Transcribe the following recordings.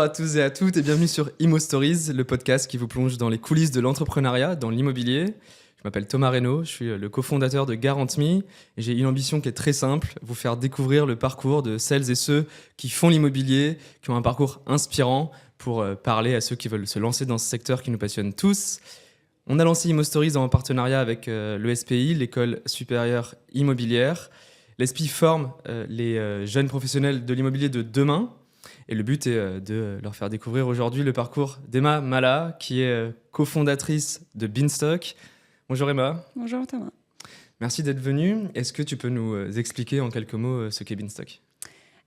à tous et à toutes et bienvenue sur Imo Stories, le podcast qui vous plonge dans les coulisses de l'entrepreneuriat, dans l'immobilier. Je m'appelle Thomas Reynaud, je suis le cofondateur de Garant.me et j'ai une ambition qui est très simple, vous faire découvrir le parcours de celles et ceux qui font l'immobilier, qui ont un parcours inspirant pour parler à ceux qui veulent se lancer dans ce secteur qui nous passionne tous. On a lancé Imo Stories en partenariat avec l'ESPI, l'École supérieure immobilière. L'ESPI forme les jeunes professionnels de l'immobilier de demain. Et le but est de leur faire découvrir aujourd'hui le parcours d'Emma Mala, qui est cofondatrice de Beanstalk. Bonjour Emma. Bonjour Thomas. Merci d'être venue. Est-ce que tu peux nous expliquer en quelques mots ce qu'est Beanstalk ?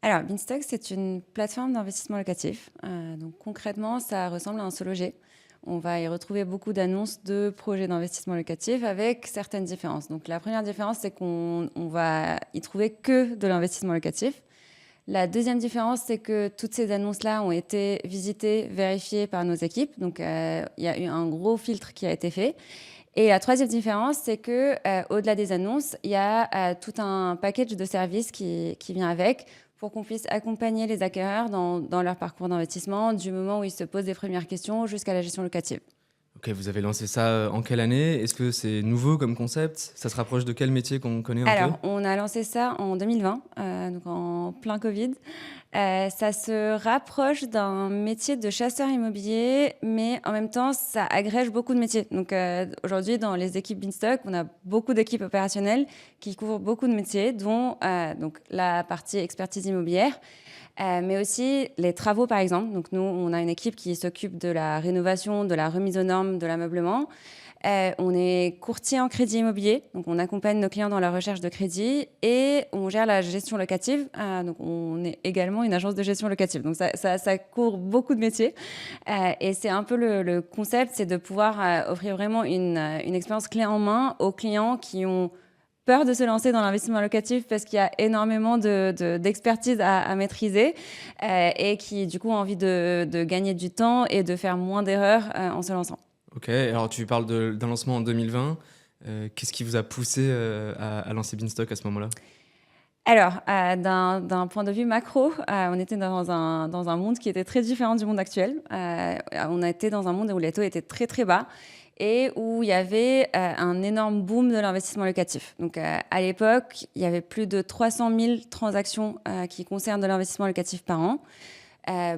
Alors, Beanstalk, c'est une plateforme d'investissement locatif. Donc concrètement, ça ressemble à un SoLoger. On va y retrouver beaucoup d'annonces de projets d'investissement locatif avec certaines différences. Donc la première différence, c'est qu'on va y trouver que de l'investissement locatif. La deuxième différence, c'est que toutes ces annonces-là ont été visitées, vérifiées par nos équipes. Donc, il y a eu un gros filtre qui a été fait. Et la troisième différence, c'est que au-delà des annonces, il y a tout un package de services qui vient avec pour qu'on puisse accompagner les acquéreurs dans leur parcours d'investissement, du moment où ils se posent des premières questions jusqu'à la gestion locative. Ok, vous avez lancé ça en quelle année ? Est-ce que c'est nouveau comme concept ? Ça se rapproche de quel métier qu'on connaît un peu ? Alors, on a lancé ça en 2020, donc en plein Covid. Ça se rapproche d'un métier de chasseur immobilier, mais en même temps, ça agrège beaucoup de métiers. Donc aujourd'hui, dans les équipes Beanstalk, on a beaucoup d'équipes opérationnelles qui couvrent beaucoup de métiers, dont donc la partie expertise immobilière, mais aussi les travaux, par exemple. Donc nous, on a une équipe qui s'occupe de la rénovation, de la remise aux normes, de l'ameublement. On est courtier en crédit immobilier, donc on accompagne nos clients dans leur recherche de crédit et on gère la gestion locative. Donc on est également une agence de gestion locative. Donc ça couvre beaucoup de métiers. Et c'est un peu le concept, c'est de pouvoir offrir vraiment une expérience clé en main aux clients qui ont peur de se lancer dans l'investissement locatif parce qu'il y a énormément d'expertise à maîtriser et qui du coup ont envie de gagner du temps et de faire moins d'erreurs en se lançant. Ok, alors tu parles d'un lancement en 2020. Qu'est-ce qui vous a poussé à lancer Beanstalk à ce moment-là ? Alors, d'un point de vue macro, on était dans un monde qui était très différent du monde actuel. On a été dans un monde où les taux étaient très très bas et où il y avait un énorme boom de l'investissement locatif. Donc, à l'époque, il y avait plus de 300 000 transactions qui concernent de l'investissement locatif par an.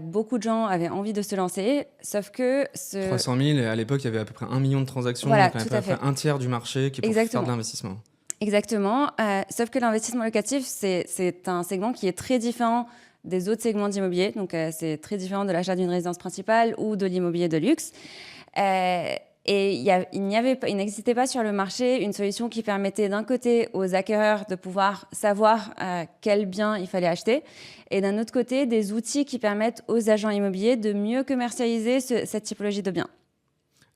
Beaucoup de gens avaient envie de se lancer, sauf que... 300 000, et à l'époque, il y avait à peu près 1 million de transactions, voilà, donc à tout peu à fait. près un tiers du marché qui est pour faire de l'investissement. Exactement, sauf que l'investissement locatif, c'est un segment qui est très différent des autres segments d'immobilier. Donc, c'est très différent de l'achat d'une résidence principale ou de l'immobilier de luxe. Et il n'existait pas sur le marché une solution qui permettait d'un côté aux acquéreurs de pouvoir savoir quel bien il fallait acheter et d'un autre côté des outils qui permettent aux agents immobiliers de mieux commercialiser cette typologie de biens.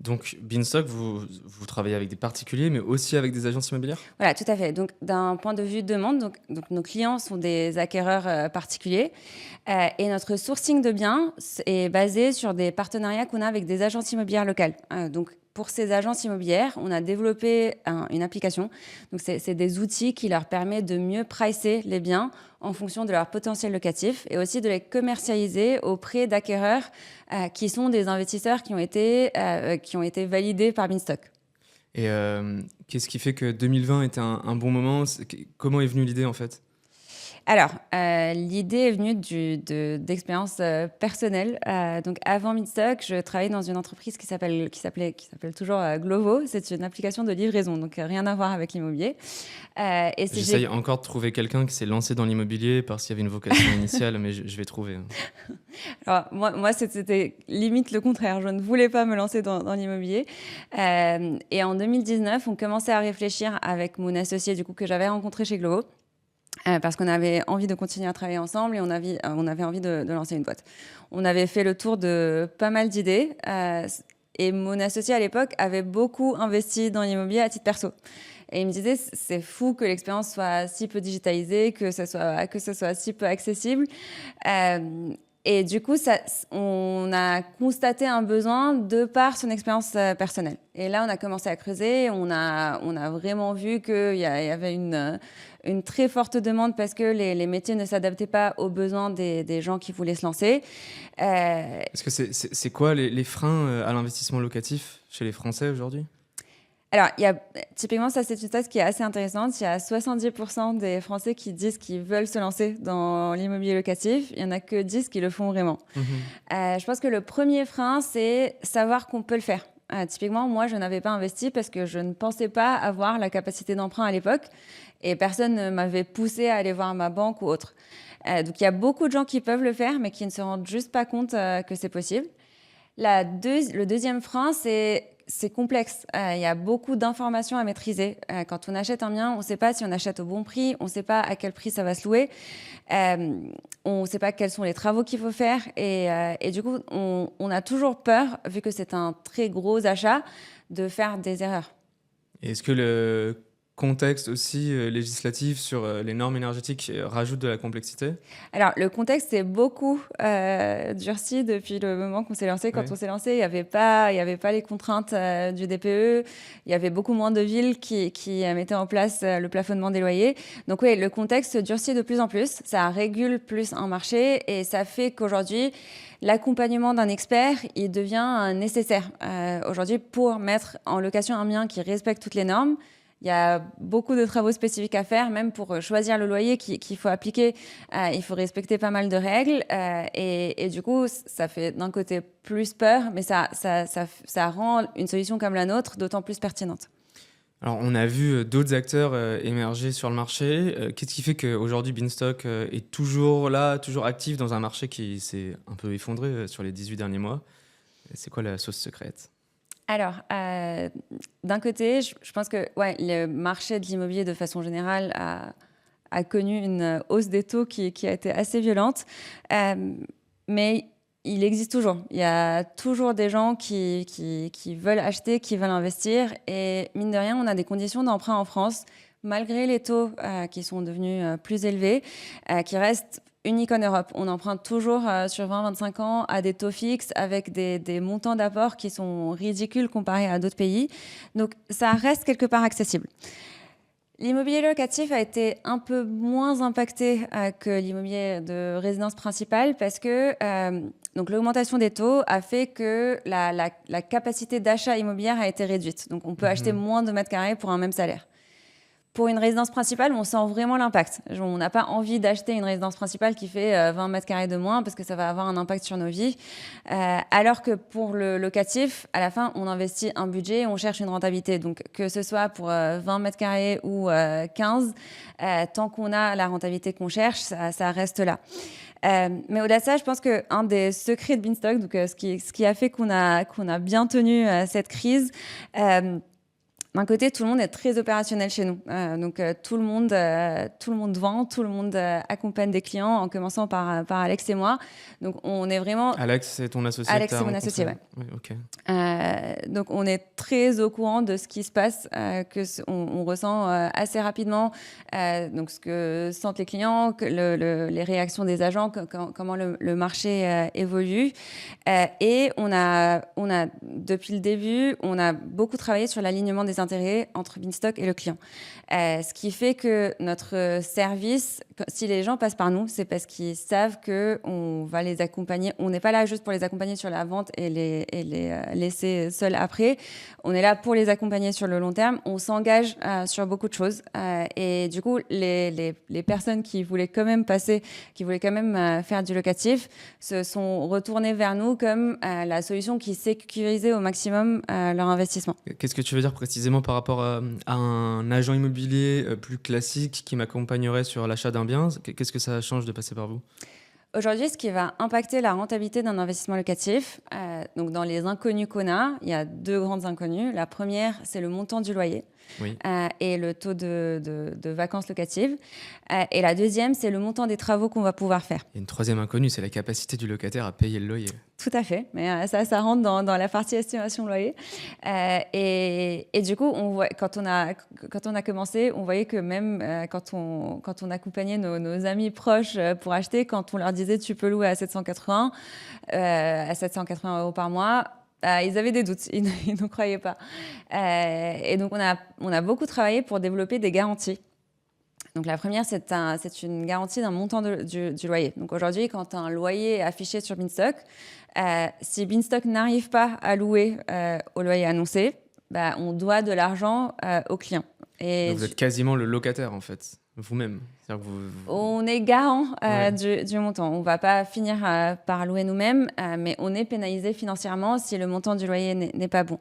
Donc, Beanstalk, vous travaillez avec des particuliers, mais aussi avec des agences immobilières ? Voilà, tout à fait. Donc, d'un point de vue demande, donc nos clients sont des acquéreurs particuliers et notre sourcing de biens est basé sur des partenariats qu'on a avec des agences immobilières locales. Donc, pour ces agences immobilières, on a développé une application. Donc, c'est des outils qui leur permettent de mieux pricer les biens en fonction de leur potentiel locatif et aussi de les commercialiser auprès d'acquéreurs qui sont des investisseurs qui ont été validés par Beanstalk. Et qu'est-ce qui fait que 2020 était un bon moment ? Comment est venue l'idée en fait ? Alors, l'idée est venue d'expériences personnelles. Donc, avant Beanstalk, je travaillais dans une entreprise qui s'appelle toujours Glovo. C'est une application de livraison, donc rien à voir avec l'immobilier. J'essaye encore de trouver quelqu'un qui s'est lancé dans l'immobilier parce qu'il y avait une vocation initiale, mais je vais trouver. Alors, moi, c'était limite le contraire. Je ne voulais pas me lancer dans l'immobilier. Et en 2019, on commençait à réfléchir avec mon associé du coup, que j'avais rencontré chez Glovo. Parce qu'on avait envie de continuer à travailler ensemble et on avait envie de lancer une boîte. On avait fait le tour de pas mal d'idées et mon associé à l'époque avait beaucoup investi dans l'immobilier à titre perso. Et il me disait, c'est fou que l'expérience soit si peu digitalisée, que ce soit si peu accessible. Et du coup, on a constaté un besoin de par son expérience personnelle. Et là, on a commencé à creuser. On a vraiment vu qu'il y avait une très forte demande parce que les métiers ne s'adaptaient pas aux besoins des gens qui voulaient se lancer. Est-ce que c'est quoi les freins à l'investissement locatif chez les Français aujourd'hui ? Alors, typiquement, ça, c'est une stat qui est assez intéressante. Il y a 70% des Français qui disent qu'ils veulent se lancer dans l'immobilier locatif. Il n'y en a que 10 qui le font vraiment. Je pense que le premier frein, c'est savoir qu'on peut le faire. Typiquement, moi, je n'avais pas investi parce que je ne pensais pas avoir la capacité d'emprunt à l'époque et personne ne m'avait poussé à aller voir ma banque ou autre. Donc, il y a beaucoup de gens qui peuvent le faire, mais qui ne se rendent juste pas compte que c'est possible. Le deuxième frein, c'est complexe. Il y a beaucoup d'informations à maîtriser. Quand on achète un bien, on ne sait pas si on achète au bon prix, on ne sait pas à quel prix ça va se louer, on ne sait pas quels sont les travaux qu'il faut faire. Et du coup, on a toujours peur, vu que c'est un très gros achat, de faire des erreurs. Et est-ce que le contexte aussi législatif sur les normes énergétiques rajoute de la complexité ? Alors, le contexte est beaucoup durci depuis le moment qu'on s'est lancé. Quand on s'est lancé, il n'y avait pas les contraintes du DPE. Il y avait beaucoup moins de villes qui mettaient en place le plafonnement des loyers. Donc oui, le contexte durcit de plus en plus. Ça régule plus un marché et ça fait qu'aujourd'hui, l'accompagnement d'un expert, il devient nécessaire. Aujourd'hui, pour mettre en location un bien qui respecte toutes les normes, il y a beaucoup de travaux spécifiques à faire, même pour choisir le loyer qu'il faut appliquer. Il faut respecter pas mal de règles. Et du coup, ça fait d'un côté plus peur, mais ça rend une solution comme la nôtre d'autant plus pertinente. Alors, on a vu d'autres acteurs émerger sur le marché. Qu'est-ce qui fait qu'aujourd'hui, Beanstock est toujours là, toujours actif dans un marché qui s'est un peu effondré sur les 18 derniers mois ? C'est quoi la sauce secrète ? Alors, d'un côté, je pense que le marché de l'immobilier, de façon générale, a connu une hausse des taux qui a été assez violente. Mais il existe toujours. Il y a toujours des gens qui veulent acheter, qui veulent investir. Et mine de rien, on a des conditions d'emprunt en France, malgré les taux qui sont devenus plus élevés, qui restent unique en Europe. On emprunte toujours sur 20-25 ans à des taux fixes avec des montants d'apport qui sont ridicules comparés à d'autres pays. Donc, ça reste quelque part accessible. L'immobilier locatif a été un peu moins impacté que l'immobilier de résidence principale parce que donc l'augmentation des taux a fait que la capacité d'achat immobilière a été réduite. Donc, on peut acheter moins de mètres carrés pour un même salaire. Pour une résidence principale, on sent vraiment l'impact. On n'a pas envie d'acheter une résidence principale qui fait 20 mètres carrés de moins parce que ça va avoir un impact sur nos vies. Alors que pour le locatif, à la fin, on investit un budget, on cherche une rentabilité. Donc, que ce soit pour 20 mètres carrés ou 15, tant qu'on a la rentabilité qu'on cherche, ça reste là. Mais au-delà de ça, je pense qu'un des secrets de Beanstock, donc, ce qui a fait qu'on a bien tenu cette crise, d'un côté, tout le monde est très opérationnel chez nous. Donc, tout le monde vend, tout le monde accompagne des clients, en commençant par Alex et moi. Donc, on est vraiment... Alex, c'est ton associé ? Alex, c'est mon associé, ouais. Oui, ok. Donc, on est très au courant de ce qui se passe, on ressent assez rapidement donc ce que sentent les clients, les réactions des agents, comment le marché évolue. Et on a, depuis le début, on a beaucoup travaillé sur l'alignement des intérêts entre Beanstock et le client. Ce qui fait que notre service, si les gens passent par nous, c'est parce qu'ils savent qu'on va les accompagner. On n'est pas là juste pour les accompagner sur la vente et les laisser seuls après. On est là pour les accompagner sur le long terme. On s'engage sur beaucoup de choses. Et du coup, les personnes qui voulaient quand même faire du locatif se sont retournées vers nous comme la solution qui sécurisait au maximum leur investissement. Qu'est-ce que tu veux dire précisément par rapport à un agent immobilier plus classique qui m'accompagnerait sur l'achat d'un bien ? Qu'est-ce que ça change de passer par vous ? Aujourd'hui, ce qui va impacter la rentabilité d'un investissement locatif, donc dans les inconnus qu'on a, il y a deux grandes inconnues. La première, c'est le montant du loyer et le taux de vacances locatives. Et la deuxième, c'est le montant des travaux qu'on va pouvoir faire. Il y a une troisième inconnue, c'est la capacité du locataire à payer le loyer. Tout à fait, mais ça rentre dans la partie estimation de loyer. Et du coup, quand on a commencé, on voyait que même quand on accompagnait nos amis proches pour acheter, quand on leur disait tu peux louer à 780 € par mois, ils avaient des doutes, ils ne croyaient pas. Et donc, on a beaucoup travaillé pour développer des garanties. Donc la première, c'est une garantie d'un montant du loyer. Donc aujourd'hui, quand un loyer est affiché sur Beanstock, si Beanstock n'arrive pas à louer au loyer annoncé, on doit de l'argent au client. Donc vous êtes quasiment le locataire en fait, vous-même. C'est-à-dire que on est garant du montant. On ne va pas finir par louer nous-mêmes, mais on est pénalisé financièrement si le montant du loyer n'est pas bon.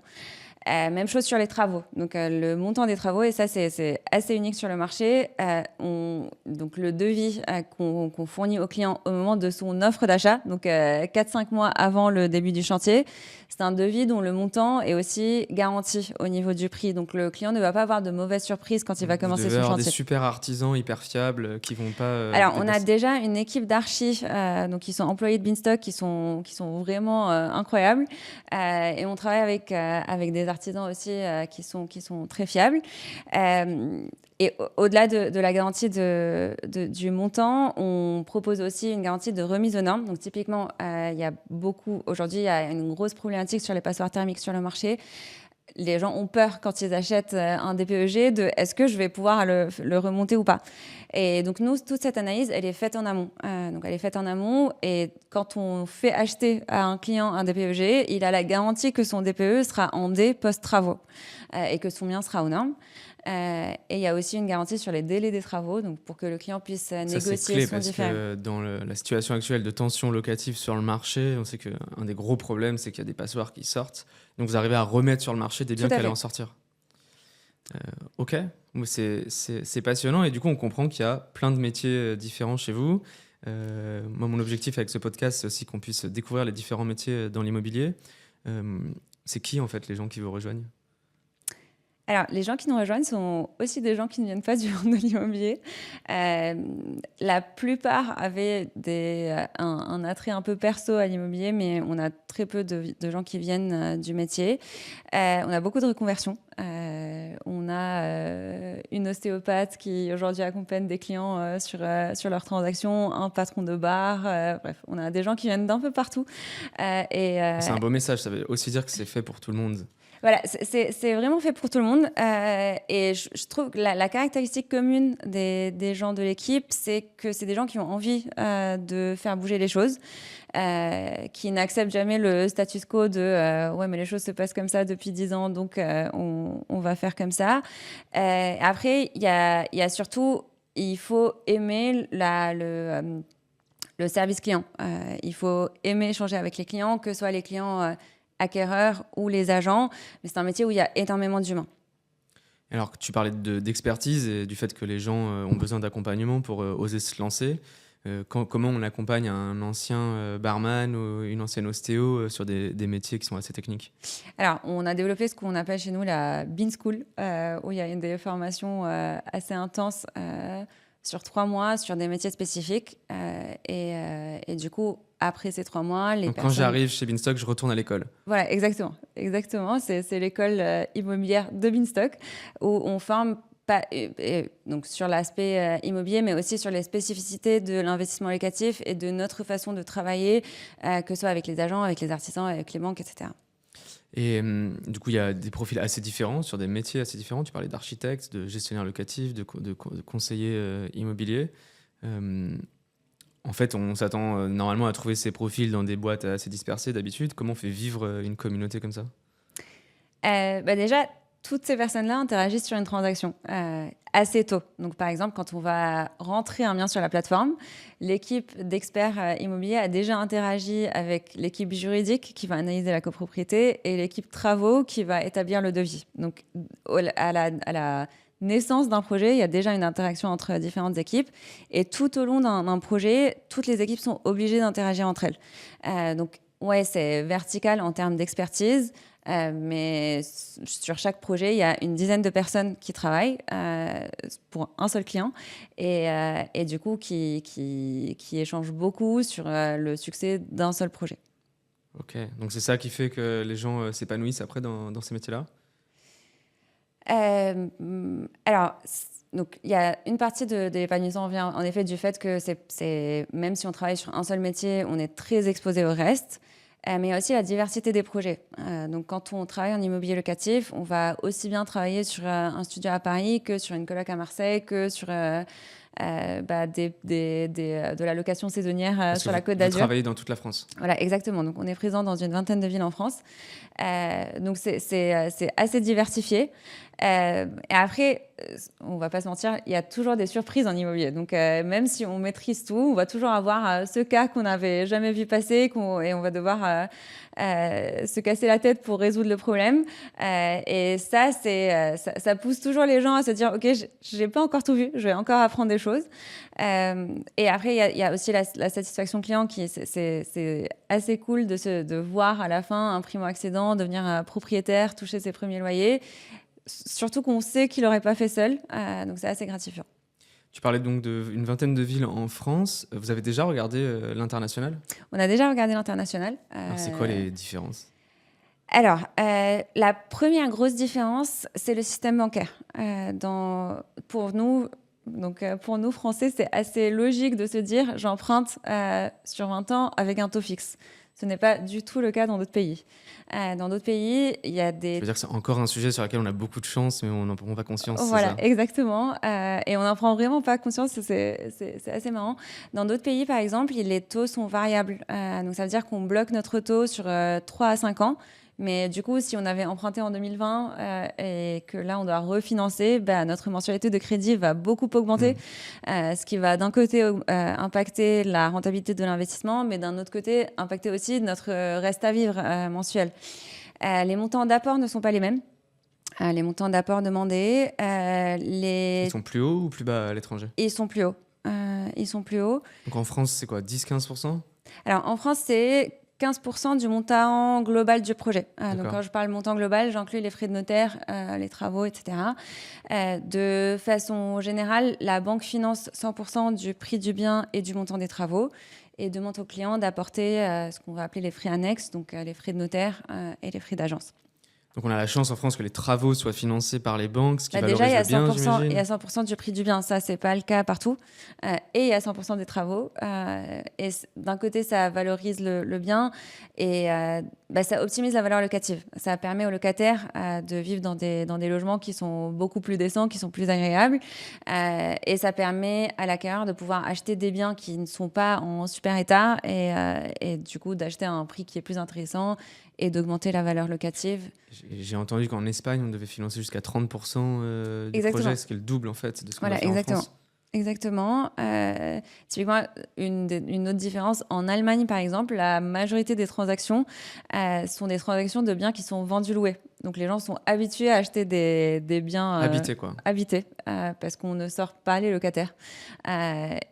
Même chose sur les travaux. Donc, le montant des travaux, et ça, c'est assez unique sur le marché. Donc, le devis qu'on fournit au client au moment de son offre d'achat, donc 4-5 mois avant le début du chantier, c'est un devis dont le montant est aussi garanti au niveau du prix. Donc, le client ne va pas avoir de mauvaises surprises quand il va commencer son chantier. Vous devez avoir des super artisans hyper fiables qui vont pas... Alors, on a déjà une équipe d'archi, donc qui sont employés de Beanstock, qui sont vraiment incroyables. Et on travaille avec des artisans aussi qui sont très fiables. Et au-delà de la garantie du montant, on propose aussi une garantie de remise aux normes. Donc typiquement, aujourd'hui, il y a une grosse problématique sur les passoires thermiques sur le marché. Les gens ont peur quand ils achètent un DPEG de est-ce que je vais pouvoir le remonter ou pas. Et donc nous, toute cette analyse, elle est faite en amont. Donc elle est faite en amont et quand on fait acheter à un client un DPEG, il a la garantie que son DPE sera en D post-travaux et que son bien sera aux normes. Et il y a aussi une garantie sur les délais des travaux, donc pour que le client puisse négocier c'est clé son parce différé. Que dans la situation actuelle de tension locative sur le marché, on sait qu'un des gros problèmes, c'est qu'il y a des passoires qui sortent. Donc vous arrivez à remettre sur le marché des biens qui allaient en sortir. Ok, c'est passionnant et du coup on comprend qu'il y a plein de métiers différents chez vous. Moi mon objectif avec ce podcast c'est aussi qu'on puisse découvrir les différents métiers dans l'immobilier. C'est qui en fait les gens qui vous rejoignent ? Alors, les gens qui nous rejoignent sont aussi des gens qui ne viennent pas du monde de l'immobilier. La plupart avaient un attrait un peu perso à l'immobilier, mais on a très peu de gens qui viennent du métier. On a beaucoup de reconversions. On a une ostéopathe qui aujourd'hui accompagne des clients sur leurs transactions, un patron de bar. Bref, on a des gens qui viennent d'un peu partout. C'est un beau message, ça veut aussi dire que c'est fait pour tout le monde. Voilà, c'est vraiment fait pour tout le monde. Et je trouve que la caractéristique commune des gens de l'équipe, c'est que c'est des gens qui ont envie de faire bouger les choses, qui n'acceptent jamais le status quo de ouais, mais les choses se passent comme ça depuis 10 ans, donc on va faire comme ça. Après, il y a surtout, il faut aimer le service client. Il faut aimer échanger avec les clients, que ce soit les clients acquéreurs ou les agents, mais c'est un métier où il y a énormément d'humains. Alors, tu parlais d'expertise et du fait que les gens ont besoin d'accompagnement pour oser se lancer. Comment on accompagne un ancien barman ou une ancienne ostéo sur des métiers qui sont assez techniques ? Alors, on a développé ce qu'on appelle chez nous la Bean School, où il y a des formations assez intenses sur 3 mois sur des métiers spécifiques. Et du coup, après ces 3 mois, Donc, quand j'arrive chez Beanstock, je retourne à l'école. Voilà, exactement. C'est l'école immobilière de Beanstock où on forme donc sur l'aspect immobilier, mais aussi sur les spécificités de l'investissement locatif et de notre façon de travailler, que ce soit avec les agents, avec les artisans, avec les banques, etc. Et du coup, il y a des profils assez différents, sur des métiers assez différents. Tu parlais d'architecte, de gestionnaire locatif, de conseiller immobilier. En fait, on s'attend normalement à trouver ces profils dans des boîtes assez dispersées d'habitude. Comment on fait vivre une communauté comme ça ? Déjà, toutes ces personnes-là interagissent sur une transaction assez tôt. Donc, par exemple, quand on va rentrer un bien sur la plateforme, l'équipe d'experts immobiliers a déjà interagi avec l'équipe juridique qui va analyser la copropriété et l'équipe travaux qui va établir le devis. Donc, à la naissance d'un projet, il y a déjà une interaction entre différentes équipes. Et tout au long d'un projet, toutes les équipes sont obligées d'interagir entre elles. Donc, ouais, c'est vertical en termes d'expertise. Mais sur chaque projet, il y a une dizaine de personnes qui travaillent pour un seul client et du coup qui échangent beaucoup sur le succès d'un seul projet. Ok, donc c'est ça qui fait que les gens s'épanouissent après dans ces métiers-là? Alors, donc il y a une partie de l'épanouissement vient en effet du fait que même si on travaille sur un seul métier, on est très exposé au reste. Mais il y a aussi la diversité des projets. Donc quand on travaille en immobilier locatif, on va aussi bien travailler sur un studio à Paris que sur une coloc à Marseille, que sur de la location saisonnière Parce que sur la Côte vous d'Azur. travaillez dans toute la France. Voilà, exactement. Donc on est présent dans une vingtaine de villes en France. Donc c'est assez diversifié. Et après, on va pas se mentir, il y a toujours des surprises en immobilier. Donc même si on maîtrise tout, on va toujours avoir ce cas qu'on n'avait jamais vu passer et on va devoir se casser la tête pour résoudre le problème. Et ça pousse toujours les gens à se dire, OK, j'ai pas encore tout vu, je vais encore apprendre des choses. Et après, il y a aussi la satisfaction client c'est assez cool de voir à la fin un primo-accédant devenir propriétaire, toucher ses premiers loyers. Surtout qu'on sait qu'il n'aurait pas fait seul. Donc c'est assez gratifiant. Tu parlais donc d'une vingtaine de villes en France. Vous avez déjà regardé l'international? On a déjà regardé l'international. Alors, c'est quoi les différences? Alors, la première grosse différence, c'est le système bancaire. Pour nous, pour nous, Français, c'est assez logique de se dire j'emprunte sur 20 ans avec un taux fixe. Ce n'est pas du tout le cas dans d'autres pays. Dans d'autres pays, il y a des... Je veux dire que c'est encore un sujet sur lequel on a beaucoup de chance, mais on n'en prend pas conscience. Voilà, c'est ça? exactement. Et on n'en prend vraiment pas conscience, c'est assez marrant. Dans d'autres pays, par exemple, les taux sont variables. Donc ça veut dire qu'on bloque notre taux sur 3 à 5 ans. Mais du coup, si on avait emprunté en 2020 et que là, on doit refinancer, notre mensualité de crédit va beaucoup augmenter, ce qui va d'un côté impacter la rentabilité de l'investissement, mais d'un autre côté, impacter aussi notre reste à vivre mensuel. Les montants d'apport ne sont pas les mêmes. Les montants d'apport demandés, Ils sont plus hauts ou plus bas à l'étranger? ils sont plus hauts. Ils sont plus hauts. Donc en France, c'est quoi, 10-15%? Alors en France, c'est 15% du montant global du projet. Donc D'accord. quand je parle montant global, j'inclus les frais de notaire, les travaux, etc. De façon générale, la banque finance 100% du prix du bien et du montant des travaux et demande au client d'apporter ce qu'on va appeler les frais annexes, donc les frais de notaire et les frais d'agence. Donc on a la chance en France que les travaux soient financés par les banques, ce qui Déjà, valorise le bien, il y a j'imagine. 100% du prix du bien. Ça, c'est pas le cas partout. Et il y a 100% des travaux. Et d'un côté, ça valorise le bien et ça optimise la valeur locative. Ça permet aux locataires de vivre dans des logements qui sont beaucoup plus décents, qui sont plus agréables. Et ça permet à l'acquéreur de pouvoir acheter des biens qui ne sont pas en super état et du coup, d'acheter à un prix qui est plus intéressant et d'augmenter la valeur locative. J'ai entendu qu'en Espagne, on devait financer jusqu'à 30% du Exactement. projet, ce qui est le double en fait de ce qu'on Voilà, a fait exactement. en France. Exactement. Typiquement, une autre différence, en Allemagne, par exemple, la majorité des transactions sont des transactions de biens qui sont vendus loués. Donc les gens sont habitués à acheter des biens Habité quoi. habités parce qu'on ne sort pas les locataires.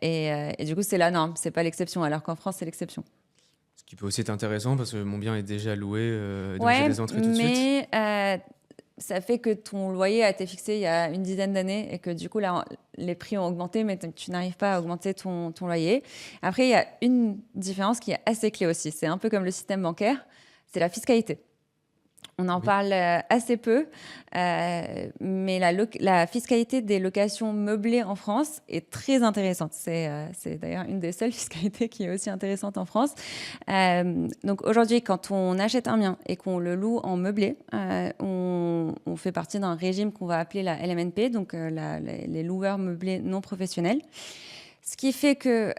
Et du coup, c'est la norme, c'est pas l'exception, alors qu'en France, c'est l'exception. Ce qui peut aussi être intéressant parce que mon bien est déjà loué, donc j'ai Ouais, des entrées tout de suite. mais ça fait que ton loyer a été fixé il y a une dizaine d'années et que du coup, là, les prix ont augmenté, mais tu n'arrives pas à augmenter ton loyer. Après, il y a une différence qui est assez clé aussi. C'est un peu comme le système bancaire, c'est la fiscalité. On en Oui. parle assez peu, mais la fiscalité des locations meublées en France est très intéressante. C'est d'ailleurs une des seules fiscalités qui est aussi intéressante en France. Donc aujourd'hui, quand on achète un bien et qu'on le loue en meublé, on fait partie d'un régime qu'on va appeler la LMNP, donc les loueurs meublés non professionnels. Ce qui fait que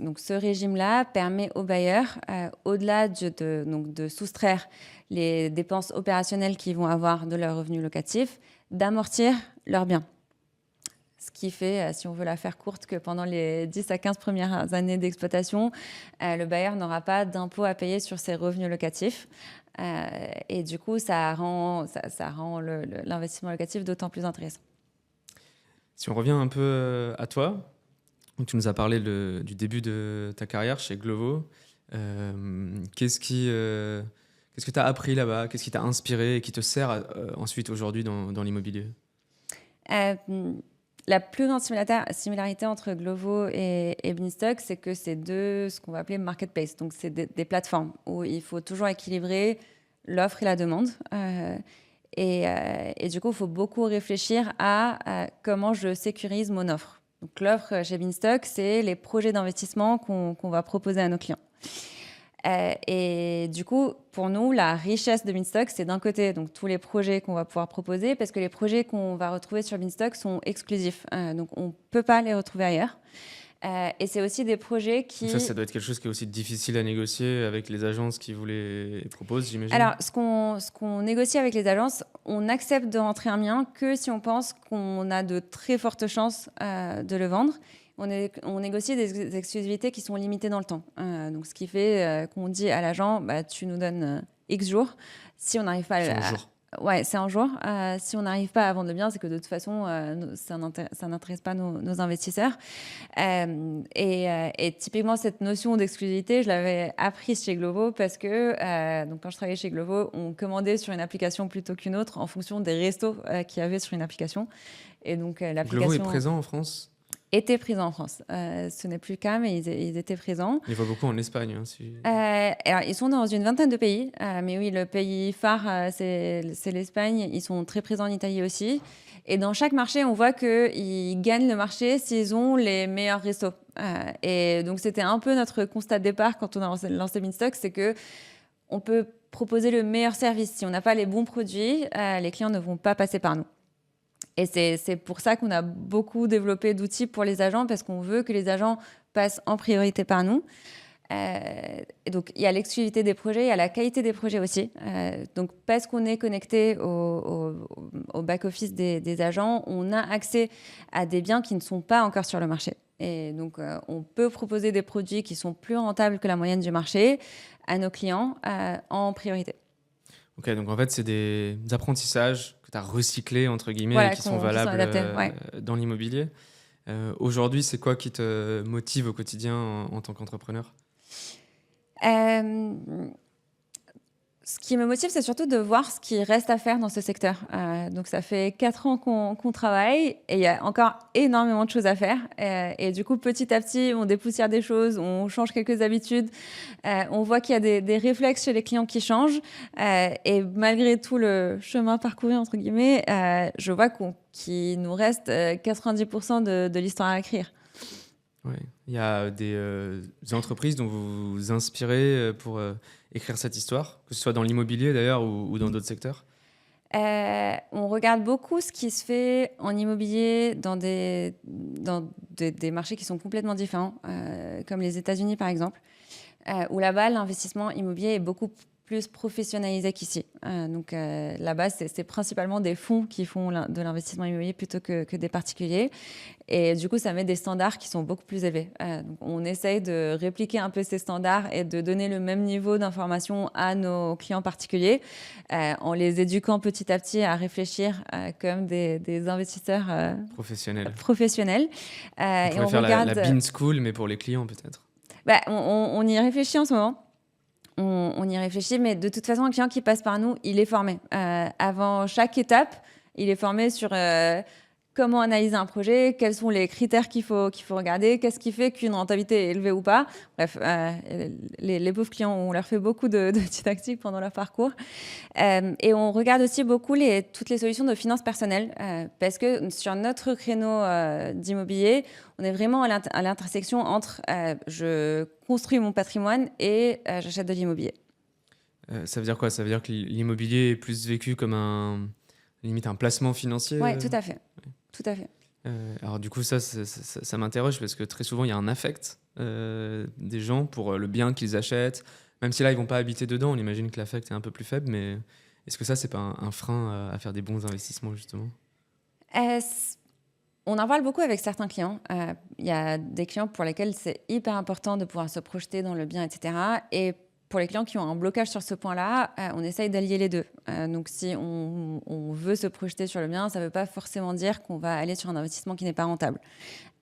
donc ce régime-là permet aux bailleurs, au-delà de soustraire les dépenses opérationnelles qu'ils vont avoir de leurs revenus locatifs, d'amortir leurs biens. Ce qui fait, si on veut la faire courte, que pendant les 10 à 15 premières années d'exploitation, le bailleur n'aura pas d'impôt à payer sur ses revenus locatifs. Et du coup, ça rend l'investissement locatif d'autant plus intéressant. Si on revient un peu à toi, tu nous as parlé du début de ta carrière chez Glovo. Qu'est-ce que tu as appris là-bas? Qu'est-ce qui t'a inspiré et qui te sert ensuite aujourd'hui dans l'immobilier? La plus grande similarité entre Glovo et Beanstalk, c'est que c'est ce qu'on va appeler marketplace. Donc, c'est des plateformes où il faut toujours équilibrer l'offre et la demande. Et du coup, il faut beaucoup réfléchir à comment je sécurise mon offre. Donc, l'offre chez Beanstalk, c'est les projets d'investissement qu'on va proposer à nos clients. Et du coup, pour nous, la richesse de Beanstalk, c'est d'un côté donc, tous les projets qu'on va pouvoir proposer, parce que les projets qu'on va retrouver sur Beanstalk sont exclusifs. Donc, on ne peut pas les retrouver ailleurs. Et c'est aussi des projets qui... Donc ça doit être quelque chose qui est aussi difficile à négocier avec les agences qui vous les proposent, j'imagine. Alors, ce qu'on négocie avec les agences, on accepte de rentrer un bien que si on pense qu'on a de très fortes chances de le vendre. On négocie des exclusivités qui sont limitées dans le temps. Donc, ce qui fait qu'on dit à l'agent, tu nous donnes X jours. Si on n'arrive pas à... Ouais, c'est un jour. Si on n'arrive pas à vendre le bien, c'est que de toute façon, ça n'intéresse pas nos investisseurs. Et typiquement, cette notion d'exclusivité, je l'avais apprise chez Glovo parce que donc quand je travaillais chez Glovo, on commandait sur une application plutôt qu'une autre en fonction des restos qu'il y avait sur une application. Et donc, l'application... Glovo est présent en France ? Étaient présents en France. Ce n'est plus le cas, mais ils étaient présents. Il y en a beaucoup en Espagne. Alors, ils sont dans une vingtaine de pays. Mais oui, le pays phare, c'est l'Espagne. Ils sont très présents en Italie aussi. Et dans chaque marché, on voit qu'ils gagnent le marché s'ils ont les meilleurs restos. Et donc, c'était un peu notre constat de départ quand on a lancé Beanstalk, c'est qu'on peut proposer le meilleur service. Si on n'a pas les bons produits, les clients ne vont pas passer par nous. Et c'est pour ça qu'on a beaucoup développé d'outils pour les agents, parce qu'on veut que les agents passent en priorité par nous. Et donc, il y a l'exclusivité des projets, il y a la qualité des projets aussi. Donc, parce qu'on est connecté au back-office des agents, on a accès à des biens qui ne sont pas encore sur le marché. Et donc, on peut proposer des produits qui sont plus rentables que la moyenne du marché à nos clients en priorité. Ok, donc en fait, c'est des apprentissages que tu as recyclés, entre guillemets, voilà, et qui sont valables ouais. dans l'immobilier. Aujourd'hui, c'est quoi qui te motive au quotidien en tant qu'entrepreneur ? Ce qui me motive, c'est surtout de voir ce qui reste à faire dans ce secteur. Donc, ça fait 4 ans qu'on travaille et il y a encore énormément de choses à faire. Et du coup, petit à petit, on dépoussière des choses, on change quelques habitudes. On voit qu'il y a des réflexes chez les clients qui changent. Et malgré tout le chemin parcouru, entre guillemets, je vois qu'il nous reste 90% de l'histoire à écrire. Ouais. Il y a des entreprises dont vous vous inspirez pour écrire cette histoire, que ce soit dans l'immobilier d'ailleurs ou dans d'autres secteurs ? On regarde beaucoup ce qui se fait en immobilier dans des marchés qui sont complètement différents, comme les États-Unis par exemple, où là-bas l'investissement immobilier est beaucoup plus professionnalisé qu'ici. Donc là-bas, c'est principalement des fonds qui font de l'investissement immobilier plutôt que des particuliers. Et du coup, ça met des standards qui sont beaucoup plus élevés. Donc on essaye de répliquer un peu ces standards et de donner le même niveau d'information à nos clients particuliers en les éduquant petit à petit à réfléchir comme des investisseurs professionnels. On pourrait faire regarde... la Bean School, mais pour les clients peut-être. On y réfléchit en ce moment. On y réfléchit, mais de toute façon, un client qui passe par nous, il est formé. Avant chaque étape, il est formé sur comment analyser un projet, quels sont les critères qu'il faut regarder, qu'est-ce qui fait qu'une rentabilité est élevée ou pas. Bref, les pauvres clients, on leur fait beaucoup de didactique pendant leur parcours. Et on regarde aussi beaucoup toutes les solutions de finances personnelles, parce que sur notre créneau d'immobilier, on est vraiment à l'intersection entre je construis mon patrimoine et j'achète de l'immobilier. Ça veut dire quoi ? Ça veut dire que l'immobilier est plus vécu comme limite un placement financier ? Oui, tout à fait. Ouais. Tout à fait. Alors du coup, ça m'interroge parce que très souvent, il y a un affect des gens pour le bien qu'ils achètent. Même si là, ils ne vont pas habiter dedans, on imagine que l'affect est un peu plus faible, mais est-ce que ça, c'est pas un frein à faire des bons investissements, justement ? On en parle beaucoup avec certains clients. Il y a des clients pour lesquels c'est hyper important de pouvoir se projeter dans le bien, etc. Et pour les clients qui ont un blocage sur ce point-là, on essaye d'allier les deux. Donc, si on veut se projeter sur le bien, ça ne veut pas forcément dire qu'on va aller sur un investissement qui n'est pas rentable.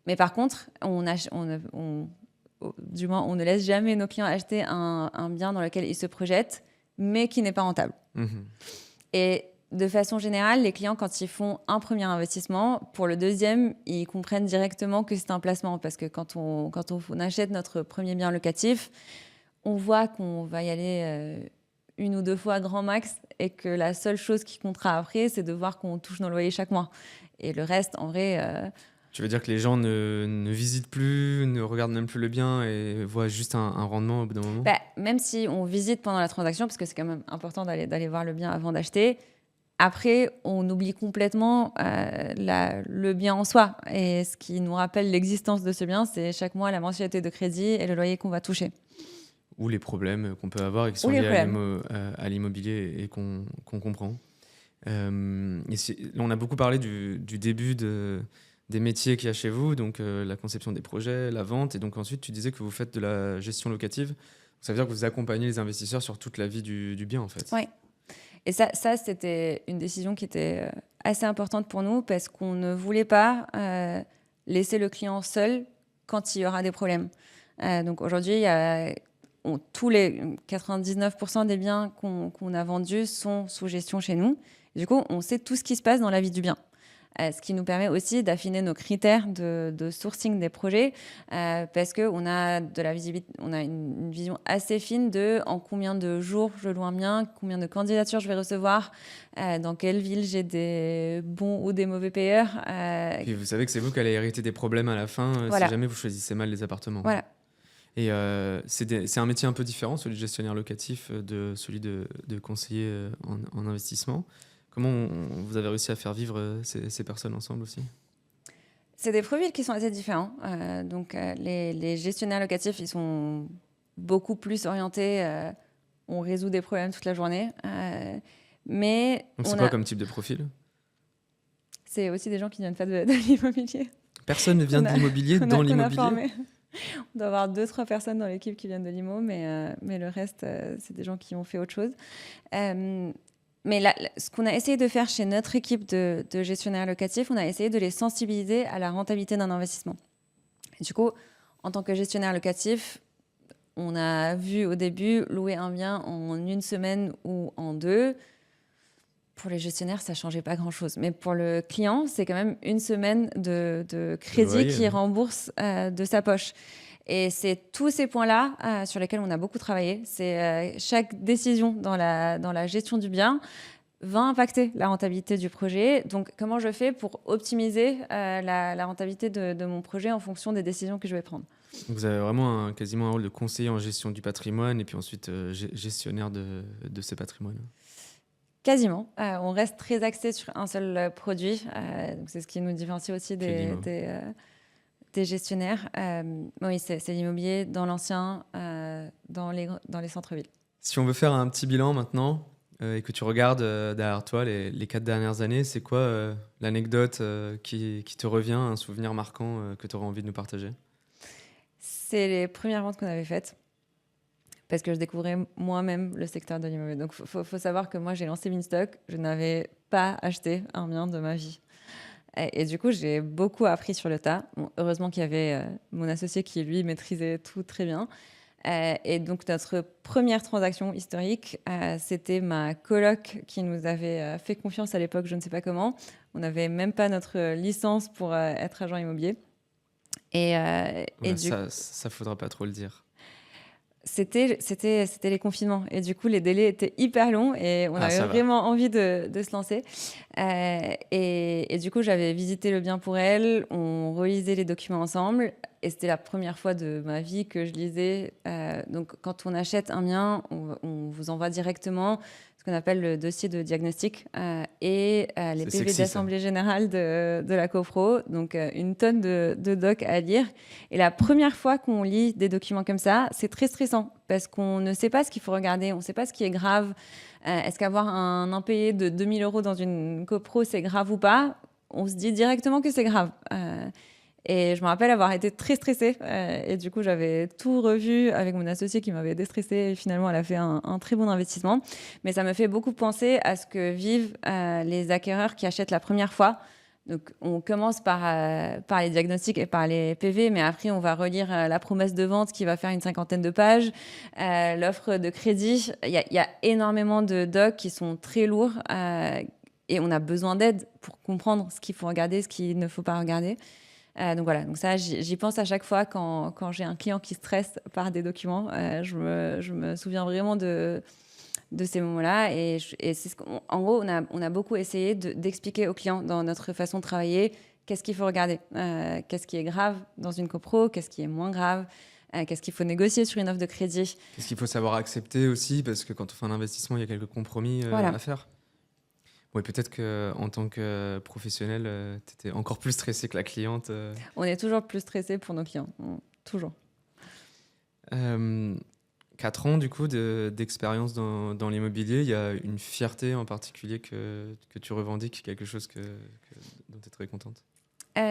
Mais par contre, du moins, on ne laisse jamais nos clients acheter un bien dans lequel ils se projettent, mais qui n'est pas rentable. Mmh. Et de façon générale, les clients, quand ils font un premier investissement, pour le deuxième, ils comprennent directement que c'est un placement. Parce que quand on achète notre premier bien locatif, on voit qu'on va y aller une ou deux fois grand max et que la seule chose qui comptera après, c'est de voir qu'on touche nos loyers chaque mois. Et le reste, en vrai... Tu veux dire que les gens ne visitent plus, ne regardent même plus le bien et voient juste un rendement au bout d'un moment? Même si on visite pendant la transaction, parce que c'est quand même important d'aller voir le bien avant d'acheter, après, on oublie complètement le bien en soi. Et ce qui nous rappelle l'existence de ce bien, c'est chaque mois la mensualité de crédit et le loyer qu'on va toucher. Ou les problèmes qu'on peut avoir et qui sont liés à l'immobilier et qu'on comprend. Là, on a beaucoup parlé du début des métiers qu'il y a chez vous, donc la conception des projets, la vente, et donc ensuite tu disais que vous faites de la gestion locative. Ça veut dire que vous accompagnez les investisseurs sur toute la vie du bien, en fait. Oui. Et ça, c'était une décision qui était assez importante pour nous parce qu'on ne voulait pas laisser le client seul quand il y aura des problèmes. Donc aujourd'hui, tous les 99% des biens qu'on a vendus sont sous gestion chez nous. Et du coup, on sait tout ce qui se passe dans la vie du bien. Ce qui nous permet aussi d'affiner nos critères de sourcing des projets parce qu'on a de la visibilité, on a une vision assez fine de en combien de jours je loue un bien, combien de candidatures je vais recevoir, dans quelle ville j'ai des bons ou des mauvais payeurs. Et vous savez que c'est vous qui allez hériter des problèmes à la fin Voilà. si jamais vous choisissez mal les appartements. Voilà. Et c'est un métier un peu différent, celui de gestionnaire locatif, de celui de conseiller en investissement. Comment vous avez réussi à faire vivre ces personnes ensemble aussi? C'est des profils qui sont assez différents. Les gestionnaires locatifs, ils sont beaucoup plus orientés. On résout des problèmes toute la journée. Mais donc c'est quoi comme type de profil? C'est aussi des gens qui ne viennent pas de l'immobilier. Personne ne vient de l'immobilier dans l'immobilier? On doit avoir 2-3 personnes dans l'équipe qui viennent de l'IMO, mais le reste, c'est des gens qui ont fait autre chose. Mais là, ce qu'on a essayé de faire chez notre équipe de gestionnaires locatifs, on a essayé de les sensibiliser à la rentabilité d'un investissement. Et du coup, en tant que gestionnaire locatif, on a vu au début louer un bien en 1 semaine ou en 2. Pour les gestionnaires, ça ne changeait pas grand-chose. Mais pour le client, c'est quand même 1 semaine de crédit qui rembourse de sa poche. Et c'est tous ces points-là sur lesquels on a beaucoup travaillé. C'est chaque décision dans la gestion du bien va impacter la rentabilité du projet. Donc, comment je fais pour optimiser la rentabilité de mon projet en fonction des décisions que je vais prendre? Vous avez vraiment quasiment un rôle de conseiller en gestion du patrimoine et puis ensuite gestionnaire de ce patrimoine. Quasiment. On reste très axé sur un seul produit. Donc c'est ce qui nous différencie aussi des gestionnaires. Oui, c'est l'immobilier dans l'ancien, dans les centres-villes. Si on veut faire un petit bilan maintenant et que tu regardes derrière toi les 4 dernières années, c'est quoi l'anecdote qui te revient, un souvenir marquant que tu aurais envie de nous partager? C'est les premières ventes qu'on avait faites. Parce que je découvrais moi-même le secteur de l'immobilier. Donc, il faut savoir que moi, j'ai lancé Vinstock. Je n'avais pas acheté un bien de ma vie. Et du coup, j'ai beaucoup appris sur le tas. Bon, heureusement qu'il y avait mon associé qui, lui, maîtrisait tout très bien. Et donc, notre première transaction historique, c'était ma coloc qui nous avait fait confiance à l'époque, je ne sais pas comment. On n'avait même pas notre licence pour être agent immobilier. Ça faudra pas trop le dire. C'était les confinements. Et du coup, les délais étaient hyper longs et on avait vraiment envie de se lancer. Et du coup, j'avais visité le bien pour elle. On relisait les documents ensemble. Et c'était la première fois de ma vie que je lisais. Donc, quand on achète un bien, on vous envoie directement ce qu'on appelle le dossier de diagnostic et les PV d'Assemblée Générale de la copro. Donc, une tonne de docs à lire. Et la première fois qu'on lit des documents comme ça, c'est très stressant parce qu'on ne sait pas ce qu'il faut regarder, on ne sait pas ce qui est grave. Est-ce qu'avoir un impayé de 2 000 € dans une copro, c'est grave ou pas? On se dit directement que c'est grave. Et je me rappelle avoir été très stressée. Et du coup, j'avais tout revu avec mon associé qui m'avait déstressée. Et finalement, elle a fait un très bon investissement. Mais ça me fait beaucoup penser à ce que vivent les acquéreurs qui achètent la première fois. Donc, on commence par les diagnostics et par les PV, mais après, on va relire la promesse de vente qui va faire une 50aine de pages, l'offre de crédit. Il y a énormément de docs qui sont très lourds, et on a besoin d'aide pour comprendre ce qu'il faut regarder, ce qu'il ne faut pas regarder. Donc voilà, donc ça, j'y pense à chaque fois quand j'ai un client qui stresse par des documents. Je me souviens vraiment de ces moments-là. Et c'est en gros, on a beaucoup essayé d'expliquer aux clients dans notre façon de travailler qu'est-ce qu'il faut regarder, qu'est-ce qui est grave dans une copro, qu'est-ce qui est moins grave, qu'est-ce qu'il faut négocier sur une offre de crédit. Qu'est-ce qu'il faut savoir accepter aussi, parce que quand on fait un investissement, il y a quelques compromis à faire. Oui, peut-être qu'en tant que professionnel, tu étais encore plus stressé que la cliente. On est toujours plus stressé pour nos clients, toujours. 4 ans du coup d'expérience dans l'immobilier, il y a une fierté en particulier que tu revendiques, quelque chose dont tu es très contente?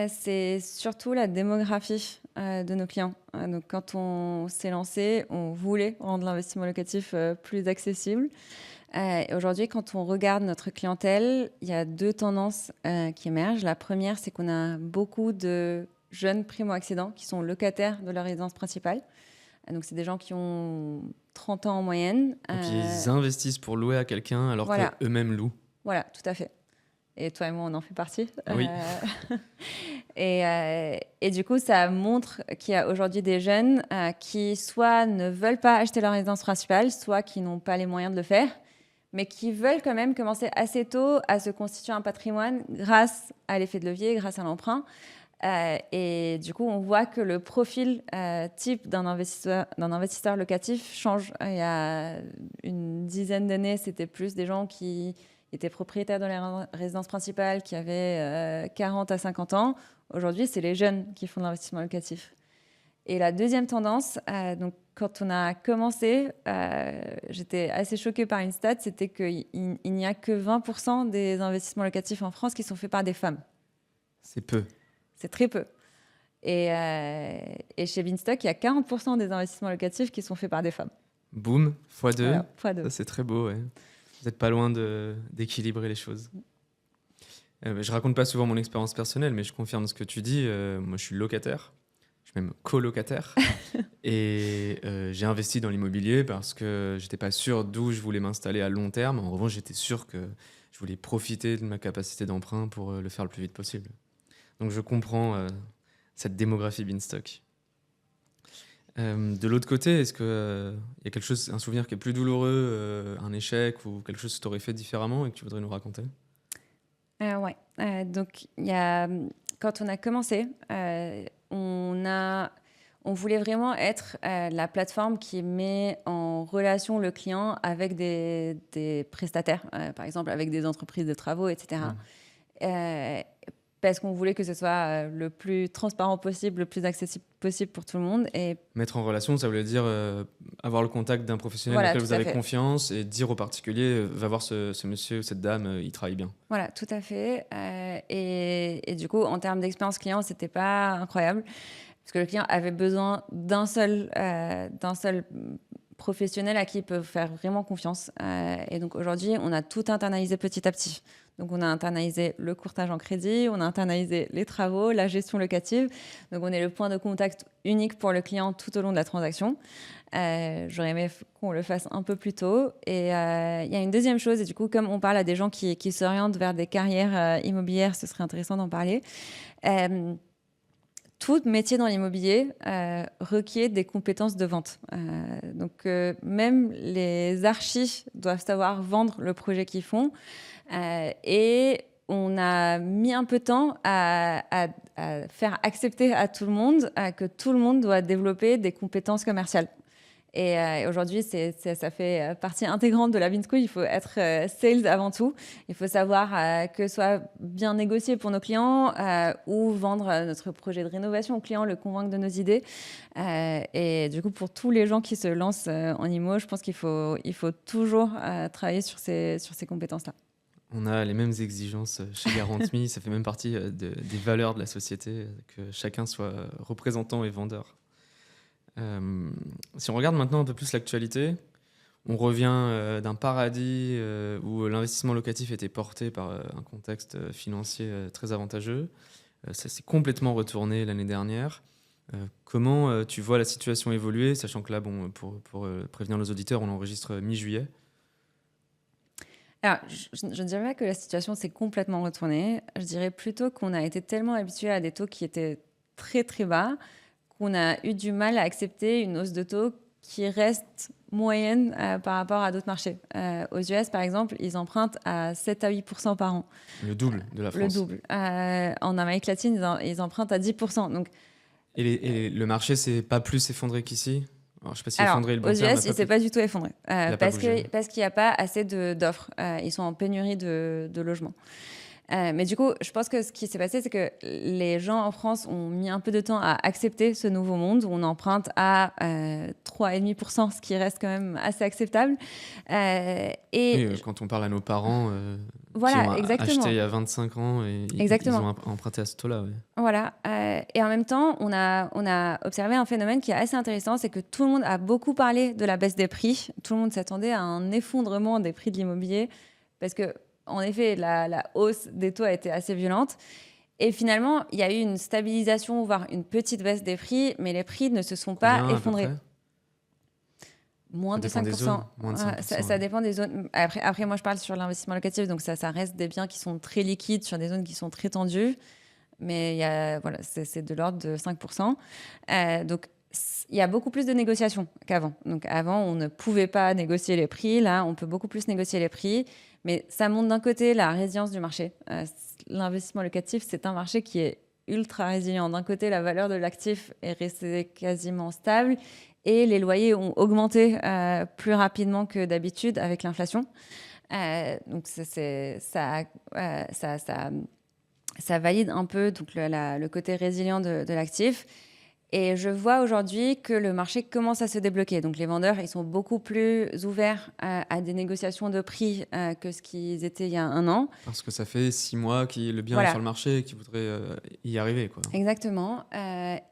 C'est surtout la démographie de nos clients. Donc, quand on s'est lancé, on voulait rendre l'investissement locatif plus accessible. Et aujourd'hui, quand on regarde notre clientèle, il y a 2 tendances qui émergent. La première, c'est qu'on a beaucoup de jeunes primo-accédants qui sont locataires de leur résidence principale. Donc, c'est des gens qui ont 30 ans en moyenne. Donc, ils investissent pour louer à quelqu'un alors qu'eux-mêmes louent. Voilà, tout à fait. Et toi et moi, on en fait partie. Oui. Et du coup, ça montre qu'il y a aujourd'hui des jeunes qui soit ne veulent pas acheter leur résidence principale, soit qui n'ont pas les moyens de le faire, mais qui veulent quand même commencer assez tôt à se constituer un patrimoine grâce à l'effet de levier, grâce à l'emprunt. Et du coup, on voit que le profil type d'un investisseur locatif change. Il y a une dizaine d'années, c'était plus des gens qui étaient propriétaires de leur résidence principale, qui avaient 40 à 50 ans. Aujourd'hui, c'est les jeunes qui font de l'investissement locatif. Et la deuxième tendance, donc quand on a commencé, j'étais assez choquée par une stat, c'était qu'il n'y a que 20% des investissements locatifs en France qui sont faits par des femmes. C'est peu. C'est très peu. Et chez Binstock, il y a 40% des investissements locatifs qui sont faits par des femmes. Boum, x2. Voilà, x2. Ça, c'est très beau, ouais. Vous n'êtes pas loin d'équilibrer les choses. Je raconte pas souvent mon expérience personnelle, mais je confirme ce que tu dis. Moi, je suis locataire. Je suis même colocataire. Et j'ai investi dans l'immobilier parce que j'étais pas sûr d'où je voulais m'installer à long terme. En revanche, j'étais sûr que je voulais profiter de ma capacité d'emprunt pour le faire le plus vite possible. Donc, je comprends cette démographie Binstock. De l'autre côté, est-ce qu'il y a quelque chose, un souvenir qui est plus douloureux, un échec ou quelque chose que tu aurais fait différemment et que tu voudrais nous raconter? Ouais. Donc, quand on a commencé, on voulait vraiment être la plateforme qui met en relation le client avec des prestataires, par exemple avec des entreprises de travaux, etc. Parce qu'on voulait que ce soit le plus transparent possible, le plus accessible possible pour tout le monde. Et mettre en relation, ça voulait dire avoir le contact d'un professionnel auquel vous avez confiance et dire au particulier, va voir ce monsieur ou cette dame, il travaille bien. Voilà, tout à fait. Et du coup, en termes d'expérience client, c'était pas incroyable parce que le client avait besoin d'un seul professionnel à qui ils peuvent faire vraiment confiance. Et donc aujourd'hui, on a tout internalisé petit à petit. Donc, on a internalisé le courtage en crédit, on a internalisé les travaux, la gestion locative. Donc, on est le point de contact unique pour le client tout au long de la transaction. J'aurais aimé qu'on le fasse un peu plus tôt. Et il y a une deuxième chose, et du coup, comme on parle à des gens qui s'orientent vers des carrières immobilières, ce serait intéressant d'en parler. Tout métier dans l'immobilier requiert des compétences de vente. Donc, même les archis doivent savoir vendre le projet qu'ils font. Et on a mis un peu de temps à faire accepter à tout le monde que tout le monde doit développer des compétences commerciales. Et aujourd'hui, ça fait partie intégrante de la Bin School. Il faut être sales avant tout. Il faut savoir que ce soit bien négocier pour nos clients ou vendre notre projet de rénovation au client, le convaincre de nos idées. Et du coup, pour tous les gens qui se lancent en IMO, je pense qu'il faut toujours travailler sur ces compétences-là. On a les mêmes exigences chez Garant.me. Ça fait même partie des valeurs de la société, que chacun soit représentant et vendeur. Si on regarde maintenant un peu plus l'actualité, on revient d'un paradis où l'investissement locatif était porté par un contexte financier très avantageux. Ça s'est complètement retourné l'année dernière. Comment tu vois la situation évoluer, sachant que là, pour prévenir nos auditeurs, on enregistre mi-juillet? Alors, je ne dirais pas que la situation s'est complètement retournée. Je dirais plutôt qu'on a été tellement habitué à des taux qui étaient très, très bas qu'on a eu du mal à accepter une hausse de taux qui reste moyenne par rapport à d'autres marchés. Aux US, par exemple, ils empruntent à 7 à 8% par an. Le double de la France. Le double. En Amérique latine, ils empruntent à 10%. Donc, et le marché s'est pas plus effondré qu'ici? Alors, je sais pas si effondré le bon aux terme, US, il ne s'est pas du tout effondré. Parce qu'il n'y a pas assez d'offres. Ils sont en pénurie de logements. Mais du coup, je pense que ce qui s'est passé, c'est que les gens en France ont mis un peu de temps à accepter ce nouveau monde où on emprunte à 3,5%, ce qui reste quand même assez acceptable. Quand on parle à nos parents voilà, qui ont exactement. acheté il y a 25 ans et ils ont emprunté à ce taux-là. Ouais. Voilà. Et en même temps, on a observé un phénomène qui est assez intéressant, c'est que tout le monde a beaucoup parlé de la baisse des prix. Tout le monde s'attendait à un effondrement des prix de l'immobilier parce que en effet, la hausse des taux a été assez violente. Et finalement, il y a eu une stabilisation, voire une petite baisse des prix, mais les prix ne se sont pas effondrés. Moins de 5%. Ça dépend des zones. Après, moi, je parle sur l'investissement locatif, donc ça reste des biens qui sont très liquides sur des zones qui sont très tendues. Mais c'est de l'ordre de 5%. Donc, il y a beaucoup plus de négociations qu'avant. Donc, avant, on ne pouvait pas négocier les prix. Là, on peut beaucoup plus négocier les prix. Mais ça montre d'un côté la résilience du marché. L'investissement locatif, c'est un marché qui est ultra résilient. D'un côté, la valeur de l'actif est restée quasiment stable et les loyers ont augmenté plus rapidement que d'habitude avec l'inflation. Donc, ça valide un peu donc, le côté résilient de l'actif. Et je vois aujourd'hui que le marché commence à se débloquer. Donc les vendeurs, ils sont beaucoup plus ouverts à des négociations de prix que ce qu'ils étaient il y a un an. Parce que ça fait 6 mois que le bien est sur le marché et qu'ils voudraient y arriver, quoi. Exactement.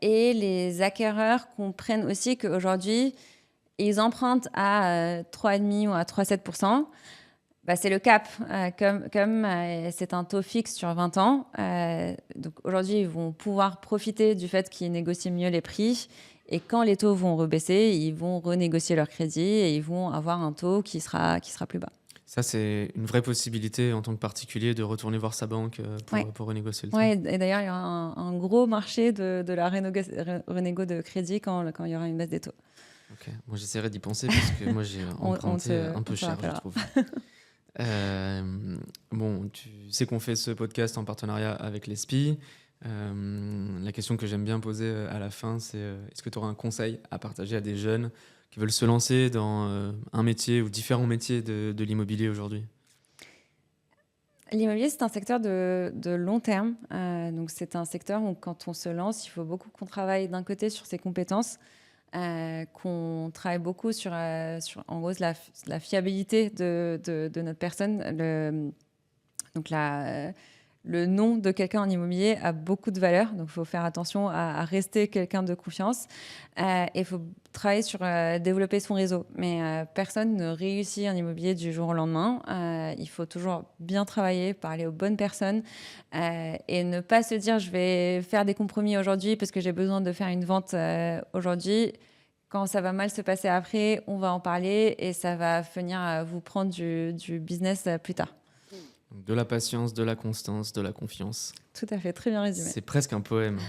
Et les acquéreurs comprennent aussi qu'aujourd'hui, ils empruntent à 3,5 ou à 3,7%. C'est le cap, comme c'est un taux fixe sur 20 ans. Donc aujourd'hui, ils vont pouvoir profiter du fait qu'ils négocient mieux les prix. Et quand les taux vont rebaisser, ils vont renégocier leur crédit et ils vont avoir un taux qui sera plus bas. Ça, c'est une vraie possibilité en tant que particulier de retourner voir sa banque pour renégocier le taux. Oui, et d'ailleurs, il y aura un gros marché de la renégo de crédit quand il y aura une baisse des taux. Ok, moi j'essaierai d'y penser parce que moi j'ai emprunté un peu cher, je trouve. Bon, tu sais qu'on fait ce podcast en partenariat avec l'ESPI. La question que j'aime bien poser à la fin, c'est est-ce que tu auras un conseil à partager à des jeunes qui veulent se lancer dans un métier ou différents métiers de l'immobilier aujourd'hui? L'immobilier, c'est un secteur de long terme. Donc, c'est un secteur où, quand on se lance, il faut beaucoup qu'on travaille d'un côté sur ses compétences, qu'on travaille beaucoup sur en gros, la fiabilité de notre personne. Le nom de quelqu'un en immobilier a beaucoup de valeur, donc il faut faire attention à rester quelqu'un de confiance. Et il faut travailler sur développer son réseau. Mais personne ne réussit en immobilier du jour au lendemain. Il faut toujours bien travailler, parler aux bonnes personnes et ne pas se dire je vais faire des compromis aujourd'hui parce que j'ai besoin de faire une vente aujourd'hui. Quand ça va mal se passer après, on va en parler et ça va venir vous prendre du business plus tard. De la patience, de la constance, de la confiance. Tout à fait, très bien résumé. C'est presque un poème.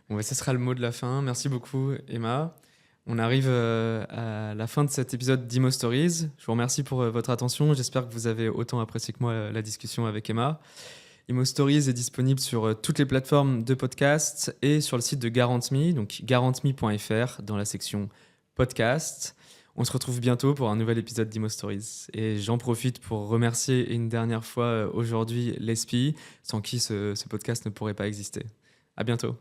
Bon, ce sera le mot de la fin. Merci beaucoup, Emma. On arrive à la fin de cet épisode d'Imo Stories. Je vous remercie pour votre attention. J'espère que vous avez autant apprécié que moi la discussion avec Emma. Imo Stories est disponible sur toutes les plateformes de podcast et sur le site de GuarantMe, donc guarantme.fr dans la section podcast. On se retrouve bientôt pour un nouvel épisode d'Imo Stories. Et j'en profite pour remercier une dernière fois aujourd'hui l'ESPI, sans qui ce podcast ne pourrait pas exister. À bientôt.